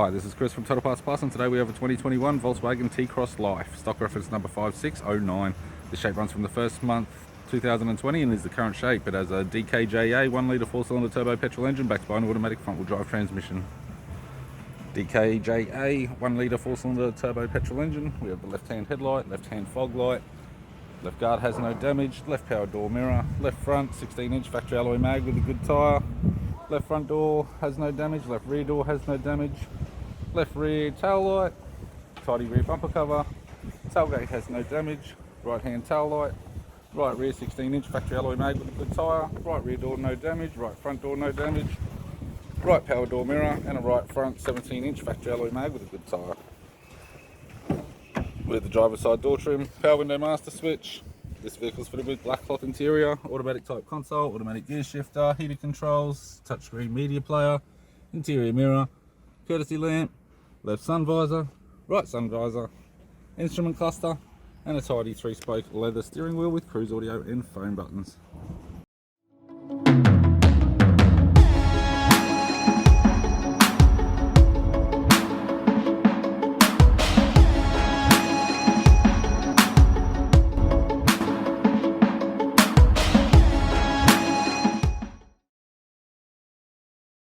Hi, this is Chris from Total Parts Plus, and today we have a 2021 Volkswagen T-Cross Life, stock reference number 5609. This shape runs from the first month 2020 and is the current shape. It has a DKJA 1 litre 4-cylinder turbo petrol engine backed by an automatic front-wheel drive transmission. DKJA 1 litre 4-cylinder turbo petrol engine. We have the left-hand headlight, left-hand fog light, left guard has no damage, left power door mirror, left front 16-inch factory alloy mag with a good tyre, left front door has no damage, left rear door has no damage, left rear tail light, tidy rear bumper cover, tailgate has no damage, right hand tail light, right rear 16-inch factory alloy mag with a good tyre, right rear door no damage, right front door no damage, right power door mirror, and a right front 17-inch factory alloy mag with a good tyre. With the driver's side door trim, power window master switch. This vehicle is fitted with black cloth interior, automatic type console, automatic gear shifter, heated controls, touchscreen media player, interior mirror, courtesy lamp, left sun visor, right sun visor, instrument cluster, and a tidy 3-spoke leather steering wheel with cruise audio and phone buttons.